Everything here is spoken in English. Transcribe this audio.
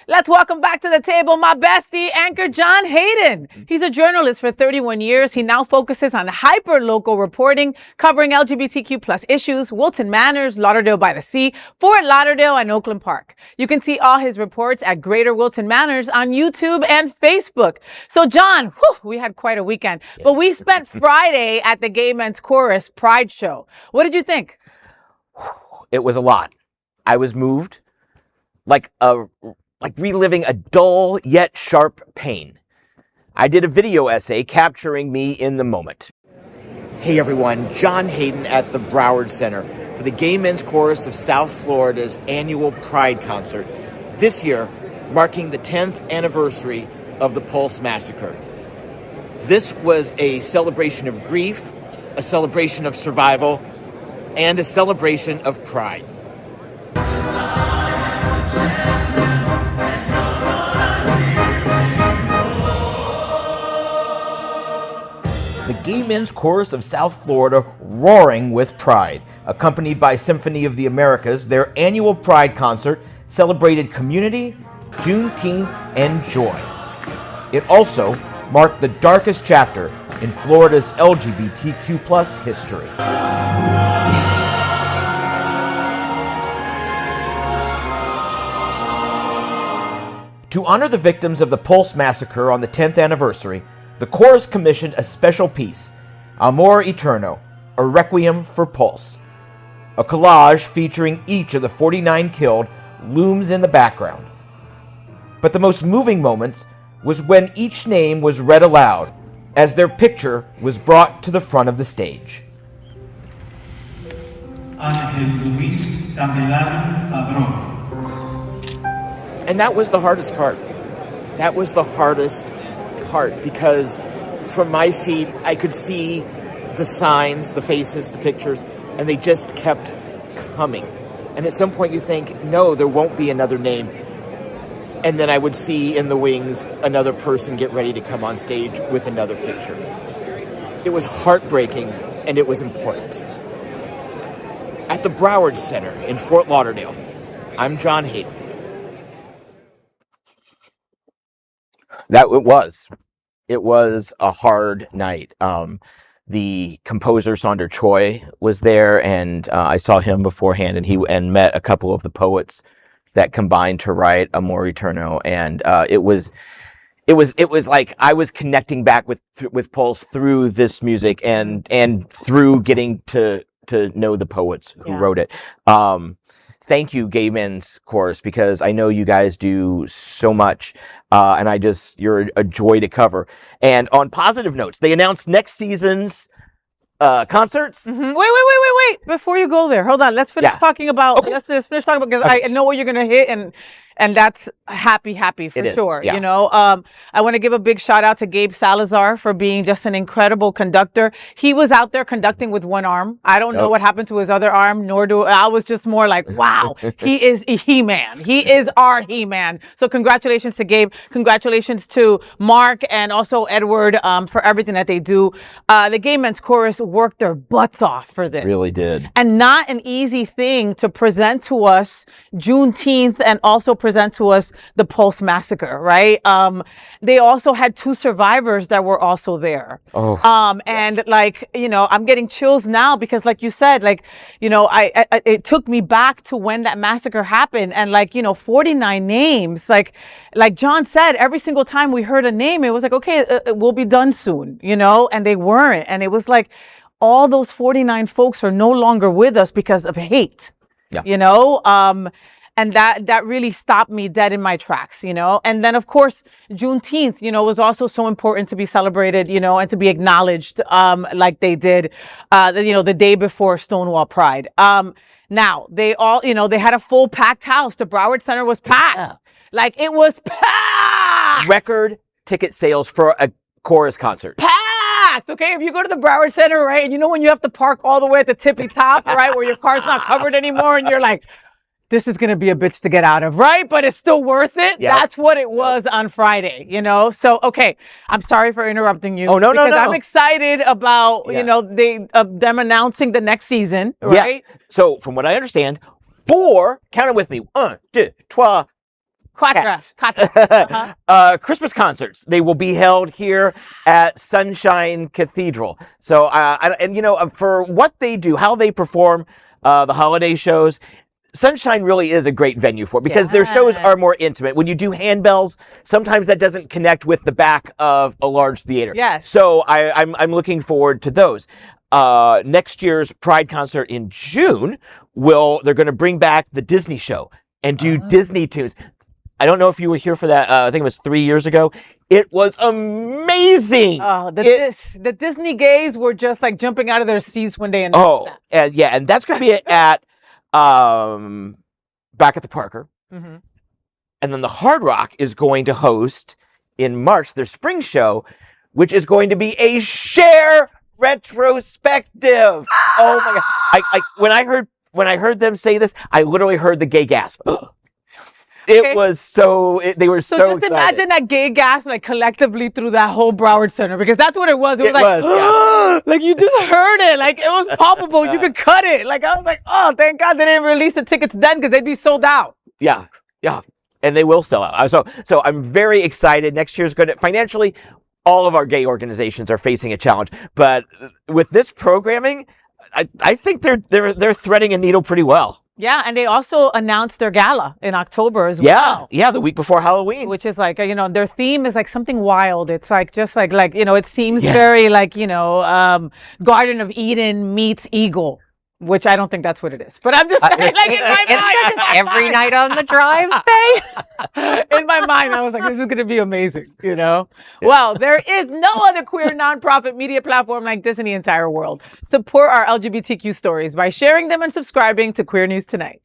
Let's welcome back to the table my bestie, anchor John Hayden. He's a journalist for 31 years. He now focuses on hyper-local reporting, covering LGBTQ plus issues, Wilton Manors, Lauderdale by the Sea, Fort Lauderdale, and Oakland Park. You can see all his reports at Greater Wilton Manors on YouTube and Facebook. So, John, we had quite a weekend, but we spent Friday at the Gay Men's Chorus Pride Show. What did you think? It was a lot. I was moved, like reliving a dull yet sharp pain. I did a video essay capturing me in the moment. Hey everyone, John Hayden at the Broward Center for the Gay Men's Chorus of South Florida's annual Pride concert, this year marking the 10th anniversary of the Pulse Massacre. This was a celebration of grief, a celebration of survival, and a celebration of pride. The Gay Men's Chorus of South Florida roaring with pride. Accompanied by Symphony of the Americas, their annual Pride concert celebrated community, Juneteenth, and joy. It also marked the darkest chapter in Florida's LGBTQ plus history. To honor the victims of the Pulse Massacre on the 10th anniversary, the chorus commissioned a special piece, Amor Eterno, a requiem for Pulse. A collage featuring each of the 49 killed looms in the background. But the most moving moments was when each name was read aloud as their picture was brought to the front of the stage. Ángel Luis Candelario Padrón. And that was the hardest part. That was the hardest part because from my seat, I could see the signs, the faces, the pictures, and they just kept coming. And at some point you think, no, there won't be another name. And then I would see in the wings another person get ready to come on stage with another picture. It was heartbreaking and it was important. At the Broward Center in Fort Lauderdale, I'm John Hayden. It was a hard night. The composer Sonder Choi was there, and I saw him beforehand, and met a couple of the poets that combined to write Amor Eterno, and it was like I was connecting back with Pulse through this music and through getting to know the poets who wrote it. Thank you, Gay Men's Chorus, because I know you guys do so much, and you're a joy to cover. And on positive notes, they announced next season's concerts. Mm-hmm. Wait. Before you go there, hold on. Let's finish talking about, let's finish talking about, because I know what you're going to hit, and that's happy for sure. Yeah. You know, I want to give a big shout out to Gabe Salazar for being just an incredible conductor. He was out there conducting with one arm. I don't know what happened to his other arm, I was just more like, wow, he is a He-Man. He is our He-Man. So congratulations to Gabe. Congratulations to Mark and also Edward for everything that they do. The Gay Men's Chorus worked their butts off for this. Really did. And not an easy thing to present to us Juneteenth and also present to us the Pulse Massacre, right? They also had two survivors that were also there. And like, you know, I'm getting chills now because like you said, like, you know, it took me back to when that massacre happened, and like, you know, 49 names, like John said, every single time we heard a name, it was like, okay, we'll be done soon, you know, and they weren't. And it was like, all those 49 folks are no longer with us because of hate, you know? And that really stopped me dead in my tracks, you know? And then, of course, Juneteenth, you know, was also so important to be celebrated, you know, and to be acknowledged, like they did, you know, the day before Stonewall Pride. Now, they all, you know, they had a full packed house. The Broward Center was packed. Yeah. Like, it was packed! Record ticket sales for a chorus concert. Packed! Okay, if you go to the Broward Center, right, and you know when you have to park all the way at the tippy top, right, where your car's not covered anymore, and you're like, this is going to be a bitch to get out of, right? But it's still worth it. Yep. That's what it was on Friday, you know? So, okay, I'm sorry for interrupting you. Oh, no. Because I'm excited about, you know, them announcing the next season, right? Yeah. So, from what I understand, count it with me, 1, 2, 3, Quatra. Christmas concerts. They will be held here at Sunshine Cathedral. So, for what they do, how they perform the holiday shows, Sunshine really is a great venue for it because their shows are more intimate. When you do handbells, sometimes that doesn't connect with the back of a large theater. Yes. So I'm looking forward to those. Next year's Pride concert in June, they're going to bring back the Disney show and do Disney tunes. I don't know if you were here for that. I think it was 3 years ago. It was amazing. The Disney gays were just like jumping out of their seats when they announced that. And that's going to be at back at the Parker. Mm-hmm. And then the Hard Rock is going to host in March their spring show, which is going to be a Cher retrospective. Oh my God! When I heard them say this, I literally heard the gay gasp. It was they were so just excited. Imagine that gay gasp like collectively through that whole Broward Center, because that's what it was. It was like you just heard it, like it was palpable. You could cut it. Like I was like, oh, thank God they didn't release the tickets then, because they'd be sold out. Yeah, and they will sell out. So I'm very excited. Next year's going to financially. All of our gay organizations are facing a challenge, but with this programming, I think they're threading a needle pretty well. Yeah, and they also announced their gala in October as well. Yeah, the week before Halloween. Which is like, their theme is like something wild. It's like just like it seems very like, Garden of Eden meets Eagle, which I don't think that's what it is. But I'm just saying, like in my mind. Every night on the drive. In my mind, I was like, this is going to be amazing, Well, there is no other queer nonprofit media platform like this in the entire world. Support our LGBTQ stories by sharing them and subscribing to Queer News Tonight.